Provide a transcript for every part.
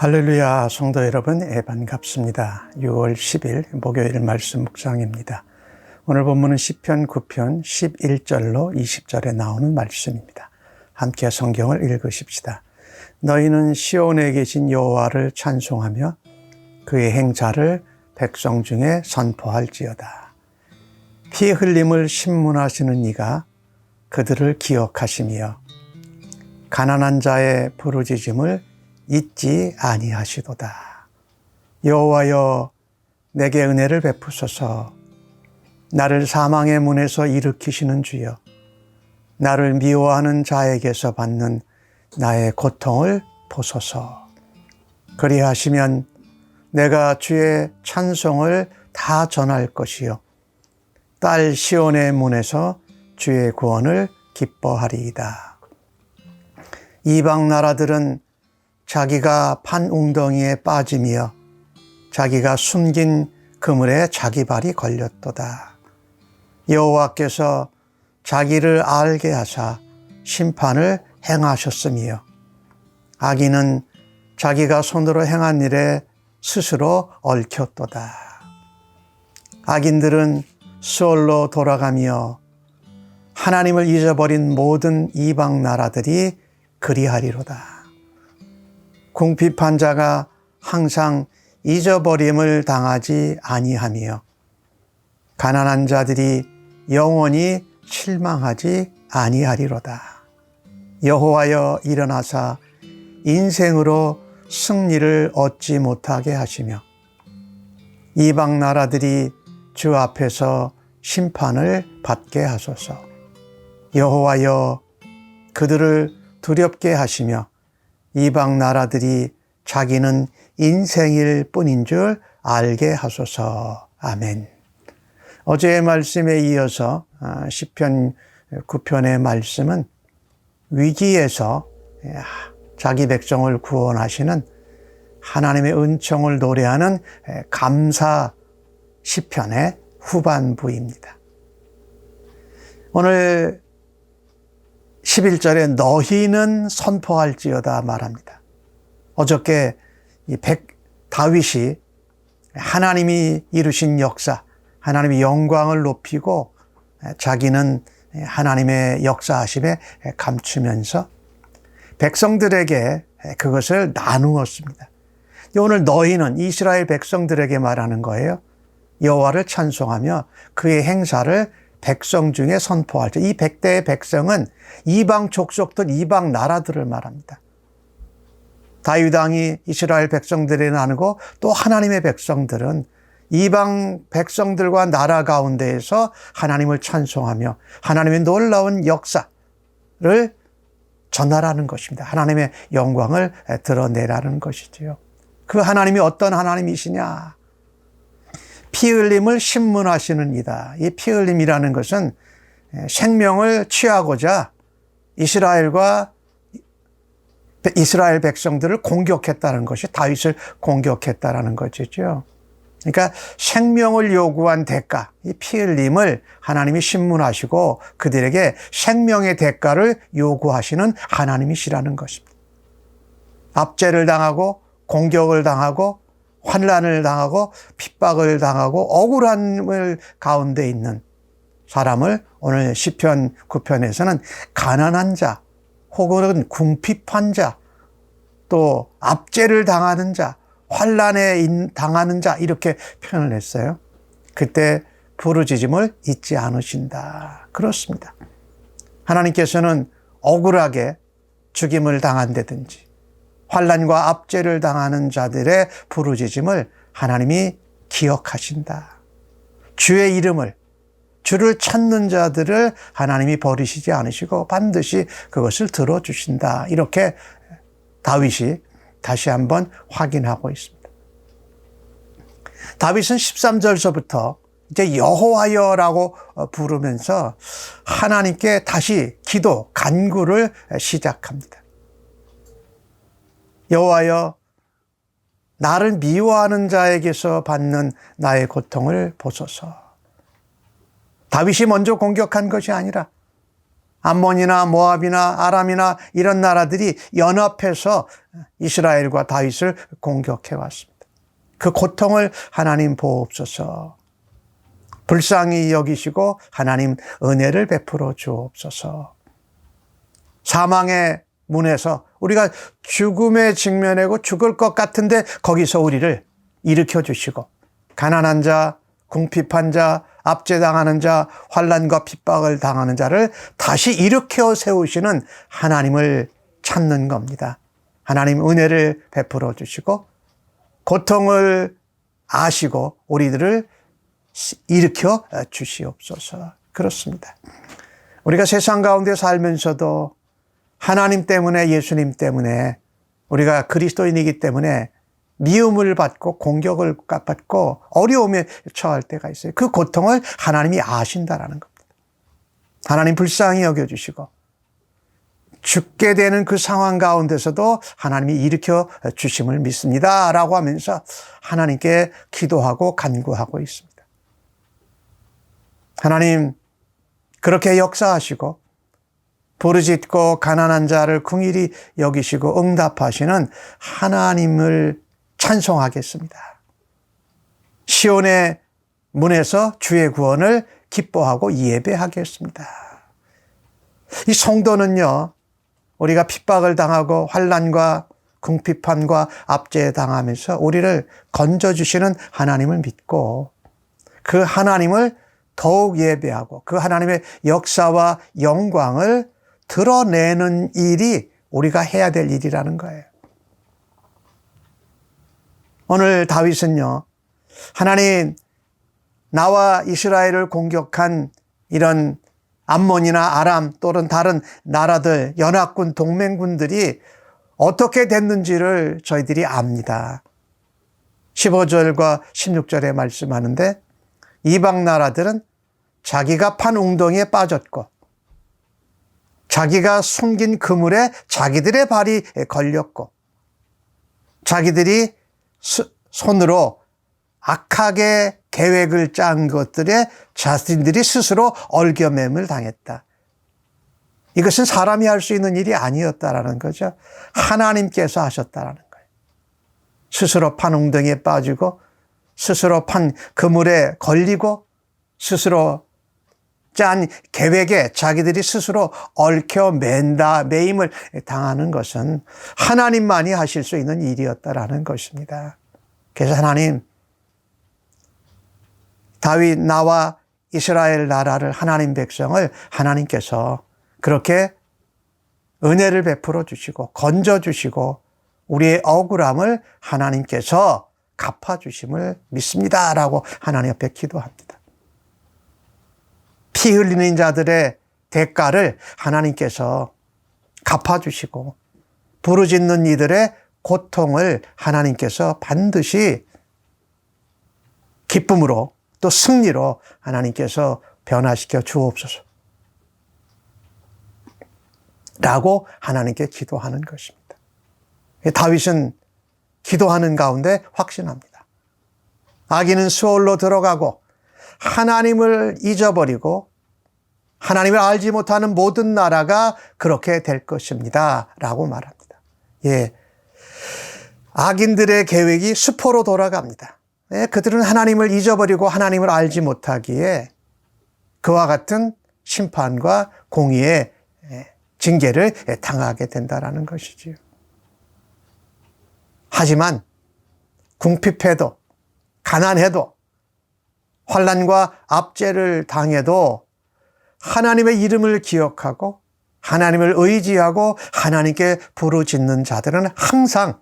할렐루야, 성도 여러분, 반갑습니다. 6월 10일 목요일 말씀 묵상입니다. 오늘 본문은 시편 9편 11절로 20절에 나오는 말씀입니다. 함께 성경을 읽으십시다. 너희는 시온에 계신 여호와를 찬송하며 그의 행사를 백성 중에 선포할지어다. 피 흘림을 신문하시는 이가 그들을 기억하시며 가난한 자의 부르짖음을 잊지 아니하시도다. 여호와여, 내게 은혜를 베푸소서. 나를 사망의 문에서 일으키시는 주여, 나를 미워하는 자에게서 받는 나의 고통을 보소서. 그리하시면 내가 주의 찬송을 다 전할 것이요, 딸 시온의 문에서 주의 구원을 기뻐하리이다. 이방 나라들은 자기가 판 웅덩이에 빠지며 자기가 숨긴 그물에 자기 발이 걸렸도다. 여호와께서 자기를 알게 하사 심판을 행하셨으며 악인은 자기가 손으로 행한 일에 스스로 얽혔도다. 악인들은 수월로 돌아가며 하나님을 잊어버린 모든 이방 나라들이 그리하리로다. 궁핍한 자가 항상 잊어버림을 당하지 아니하며 가난한 자들이 영원히 실망하지 아니하리로다. 여호와여, 일어나사 인생으로 승리를 얻지 못하게 하시며 이방 나라들이 주 앞에서 심판을 받게 하소서. 여호와여, 그들을 두렵게 하시며 이방 나라들이 자기는 인생일 뿐인 줄 알게 하소서. 아멘. 어제의 말씀에 이어서 시편 9편의 말씀은 위기에서 자기 백성을 구원하시는 하나님의 은총을 노래하는 감사 시편의 후반부입니다. 오늘 11절에 너희는 선포할지어다 말합니다. 어저께 다윗이 하나님이 이루신 역사, 하나님의 영광을 높이고 자기는 하나님의 역사하심에 감추면서 백성들에게 그것을 나누었습니다. 오늘 너희는 이스라엘 백성들에게 말하는 거예요. 여호와를 찬송하며 그의 행사를 백성 중에 선포할지. 이 100대의 백성은 이방 족속들, 이방 나라들을 말합니다. 다윗 왕이 이스라엘 백성들에 나누고 또 하나님의 백성들은 이방 백성들과 나라 가운데에서 하나님을 찬송하며 하나님의 놀라운 역사를 전하라는 것입니다. 하나님의 영광을 드러내라는 것이지요. 그 하나님이 어떤 하나님이시냐? 피 흘림을 신문하시는 이다. 이 피 흘림이라는 것은 생명을 취하고자 이스라엘 백성들을 공격했다는 것이 다윗을 공격했다라는 것이죠. 그러니까 생명을 요구한 대가, 이 피 흘림을 하나님이 신문하시고 그들에게 생명의 대가를 요구하시는 하나님이시라는 것입니다. 압제를 당하고 공격을 당하고 환난을 당하고 핍박을 당하고 억울함을 가운데 있는 사람을 오늘 시편 9편에서는 가난한 자 혹은 궁핍한 자, 또 압제를 당하는 자, 환난에 당하는 자 이렇게 표현을 했어요. 그때 부르짖음을 잊지 않으신다. 그렇습니다. 하나님께서는 억울하게 죽임을 당한다든지 환난과 압제를 당하는 자들의 부르짖음을 하나님이 기억하신다. 주의 이름을, 주를 찾는 자들을 하나님이 버리시지 않으시고 반드시 그것을 들어주신다. 이렇게 다윗이 다시 한번 확인하고 있습니다. 다윗은 13절서부터 이제 여호와여라고 부르면서 하나님께 다시 기도, 간구를 시작합니다. 여호와여, 나를 미워하는 자에게서 받는 나의 고통을 보소서. 다윗이 먼저 공격한 것이 아니라 암몬이나 모압이나 아람이나 이런 나라들이 연합해서 이스라엘과 다윗을 공격해 왔습니다. 그 고통을 하나님 보옵소서. 불쌍히 여기시고 하나님 은혜를 베풀어 주옵소서. 사망의 문에서 우리가 죽음에 직면하고 죽을 것 같은데 거기서 우리를 일으켜 주시고, 가난한 자, 궁핍한 자, 압제당하는 자, 환난과 핍박을 당하는 자를 다시 일으켜 세우시는 하나님을 찾는 겁니다. 하나님 은혜를 베풀어 주시고 고통을 아시고 우리들을 일으켜 주시옵소서. 그렇습니다. 우리가 세상 가운데 살면서도 하나님 때문에, 예수님 때문에, 우리가 그리스도인이기 때문에 미움을 받고 공격을 받고 어려움에 처할 때가 있어요. 그 고통을 하나님이 아신다라는 겁니다. 하나님 불쌍히 여겨주시고 죽게 되는 그 상황 가운데서도 하나님이 일으켜 주심을 믿습니다 라고 하면서 하나님께 기도하고 간구하고 있습니다. 하나님 그렇게 역사하시고 부르짖고 가난한 자를 긍휼히 여기시고 응답하시는 하나님을 찬송하겠습니다. 시온의 문에서 주의 구원을 기뻐하고 예배하겠습니다. 이 성도는요, 우리가 핍박을 당하고 환난과 궁핍함과 압제당하면서 우리를 건져주시는 하나님을 믿고 그 하나님을 더욱 예배하고 그 하나님의 역사와 영광을 드러내는 일이 우리가 해야 될 일이라는 거예요. 오늘 다윗은요, 하나님 나와 이스라엘을 공격한 이런 암몬이나 아람 또는 다른 나라들, 연합군, 동맹군들이 어떻게 됐는지를 저희들이 압니다. 15절과 16절에 말씀하는데 이방 나라들은 자기가 판 웅덩이에 빠졌고 자기가 숨긴 그물에 자기들의 발이 걸렸고 자기들이 손으로 악하게 계획을 짠 것들에 자신들이 스스로 얼겨매을 당했다. 이것은 사람이 할 수 있는 일이 아니었다라는 거죠. 하나님께서 하셨다라는 거예요. 스스로 판 웅덩이에 빠지고 스스로 판 그물에 걸리고 스스로 짠 계획에 자기들이 스스로 얽혀 매임을 당하는 것은 하나님만이 하실 수 있는 일이었다라는 것입니다. 그래서 하나님, 다윗 나와 이스라엘 나라를, 하나님 백성을 하나님께서 그렇게 은혜를 베풀어 주시고 건져 주시고 우리의 억울함을 하나님께서 갚아주심을 믿습니다라고 하나님 앞에 기도합니다. 피 흘리는 자들의 대가를 하나님께서 갚아주시고 부르짖는 이들의 고통을 하나님께서 반드시 기쁨으로 또 승리로 하나님께서 변화시켜 주옵소서 라고 하나님께 기도하는 것입니다. 다윗은 기도하는 가운데 확신합니다. 악인은 수월로 들어가고 하나님을 잊어버리고 하나님을 알지 못하는 모든 나라가 그렇게 될 것입니다 라고 말합니다. 예, 악인들의 계획이 수포로 돌아갑니다. 예, 그들은 하나님을 잊어버리고 하나님을 알지 못하기에 그와 같은 심판과 공의의 징계를 당하게 된다는 것이지요. 하지만 궁핍해도 가난해도 환난과 압제를 당해도 하나님의 이름을 기억하고 하나님을 의지하고 하나님께 부르짖는 자들은 항상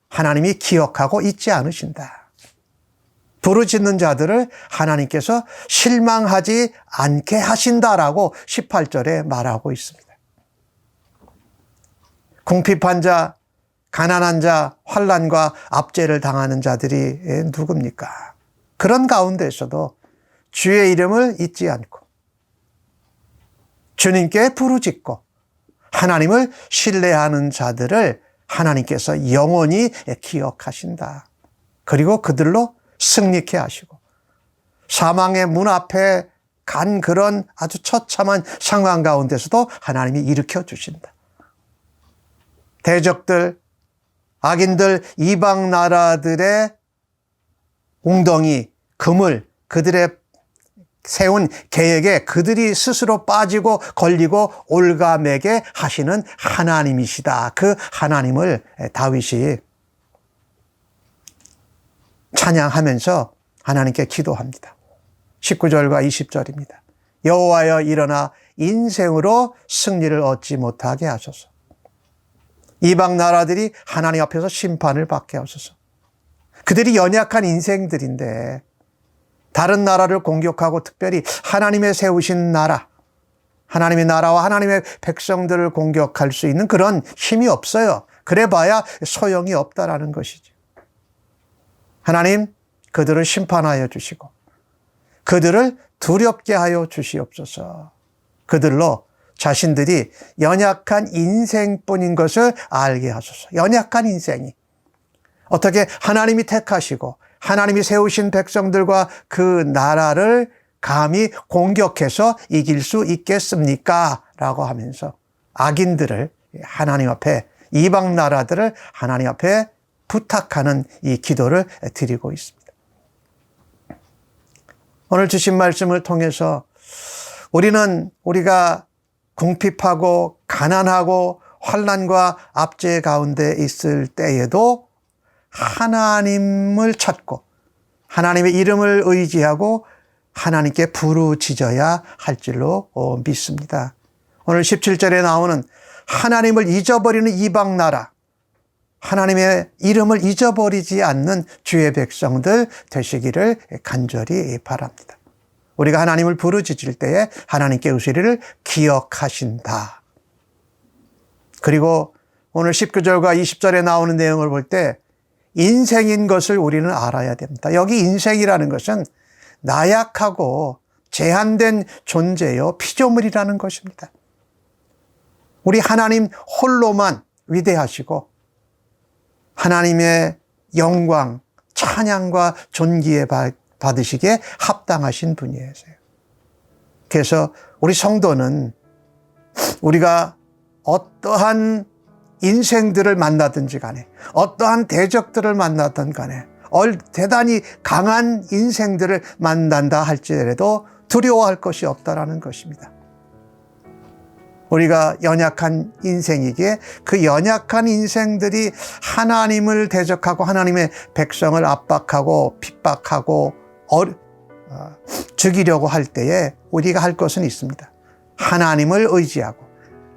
하나님이 기억하고 잊지 않으신다. 부르짖는 자들을 하나님께서 실망하지 않게 하신다라고 18절에 말하고 있습니다. 궁핍한 자, 가난한 자, 환난과 압제를 당하는 자들이 누굽니까? 그런 가운데서도 주의 이름을 잊지 않고 주님께 부르짖고 하나님을 신뢰하는 자들을 하나님께서 영원히 기억하신다. 그리고 그들로 승리케 하시고 사망의 문 앞에 간 그런 아주 처참한 상황 가운데서도 하나님이 일으켜 주신다. 대적들, 악인들, 이방 나라들의 웅덩이, 그물, 그들의 세운 계획에 그들이 스스로 빠지고 걸리고 올가매게 하시는 하나님이시다. 그 하나님을 다윗이 찬양하면서 하나님께 기도합니다. 19절과 20절입니다. 여호와여 일어나 인생으로 승리를 얻지 못하게 하소서. 이방 나라들이 하나님 앞에서 심판을 받게 하소서. 그들이 연약한 인생들인데 다른 나라를 공격하고 특별히 하나님의 세우신 나라, 하나님의 나라와 하나님의 백성들을 공격할 수 있는 그런 힘이 없어요. 그래봐야 소용이 없다라는 것이죠. 하나님, 그들을 심판하여 주시고 그들을 두렵게 하여 주시옵소서. 그들로 자신들이 연약한 인생뿐인 것을 알게 하소서. 연약한 인생이 어떻게 하나님이 택하시고 하나님이 세우신 백성들과 그 나라를 감히 공격해서 이길 수 있겠습니까? 라고 하면서 악인들을 하나님 앞에, 이방 나라들을 하나님 앞에 부탁하는 이 기도를 드리고 있습니다. 오늘 주신 말씀을 통해서 우리가 궁핍하고 가난하고 환난과 압제 가운데 있을 때에도 하나님을 찾고 하나님의 이름을 의지하고 하나님께 부르짖어야 할 줄로 믿습니다. 오늘 17절에 나오는 하나님을 잊어버리는 이방 나라, 하나님의 이름을 잊어버리지 않는 주의 백성들 되시기를 간절히 바랍니다. 우리가 하나님을 부르짖을 때에 하나님께 우리를 기억하신다. 그리고 오늘 19절과 20절에 나오는 내용을 볼 때 인생인 것을 우리는 알아야 됩니다. 여기 인생이라는 것은 나약하고 제한된 존재요, 피조물이라는 것입니다. 우리 하나님 홀로만 위대하시고 하나님의 영광, 찬양과 존귀에 받으시기에 합당하신 분이세요. 그래서 우리 성도는 우리가 어떠한 인생들을 만나든지 간에 어떠한 대적들을 만나든 간에 대단히 강한 인생들을 만난다 할지라도 두려워할 것이 없다라는 것입니다. 우리가 연약한 인생이기에 그 연약한 인생들이 하나님을 대적하고 하나님의 백성을 압박하고 핍박하고 죽이려고 할 때에 우리가 할 것은 있습니다. 하나님을 의지하고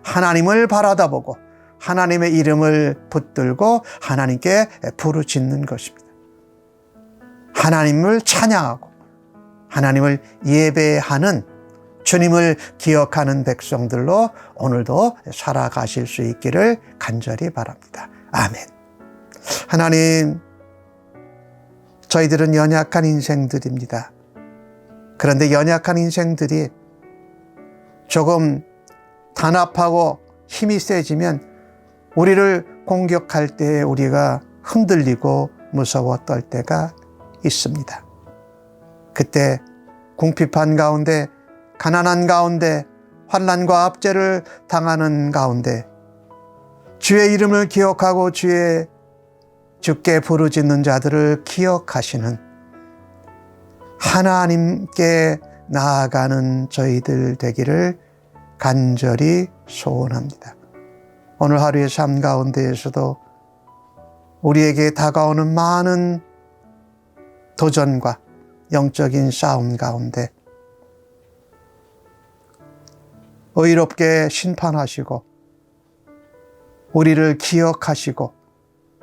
하나님을 바라다보고 하나님의 이름을 붙들고 하나님께 부르짖는 것입니다. 하나님을 찬양하고 하나님을 예배하는, 주님을 기억하는 백성들로 오늘도 살아가실 수 있기를 간절히 바랍니다. 아멘. 하나님, 저희들은 연약한 인생들입니다. 그런데 연약한 인생들이 조금 단합하고 힘이 세지면 우리를 공격할 때 우리가 흔들리고 무서워 떨 때가 있습니다. 그때 궁핍한 가운데, 가난한 가운데, 환난과 압제를 당하는 가운데 주의 이름을 기억하고 주께 부르짖는 자들을 기억하시는 하나님께 나아가는 저희들 되기를 간절히 소원합니다. 오늘 하루의 삶 가운데에서도 우리에게 다가오는 많은 도전과 영적인 싸움 가운데 의롭게 심판하시고 우리를 기억하시고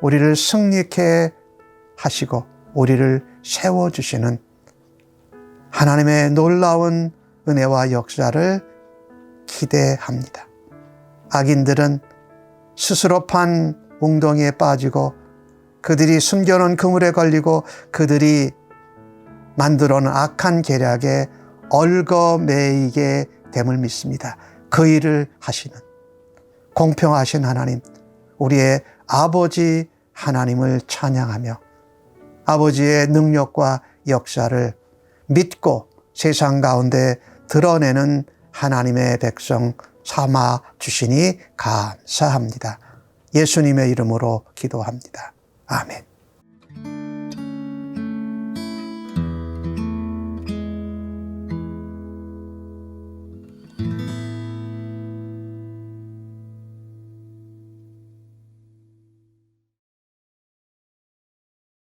우리를 승리케 하시고 우리를 세워주시는 하나님의 놀라운 은혜와 역사를 기대합니다. 악인들은 스스로 판 웅덩이에 빠지고 그들이 숨겨놓은 그물에 걸리고 그들이 만들어놓은 악한 계략에 얽어매이게 됨을 믿습니다. 그 일을 하시는 공평하신 하나님, 우리의 아버지 하나님을 찬양하며 아버지의 능력과 역사를 믿고 세상 가운데 드러내는 하나님의 백성 삼아 주시니 감사합니다. 예수님의 이름으로 기도합니다. 아멘.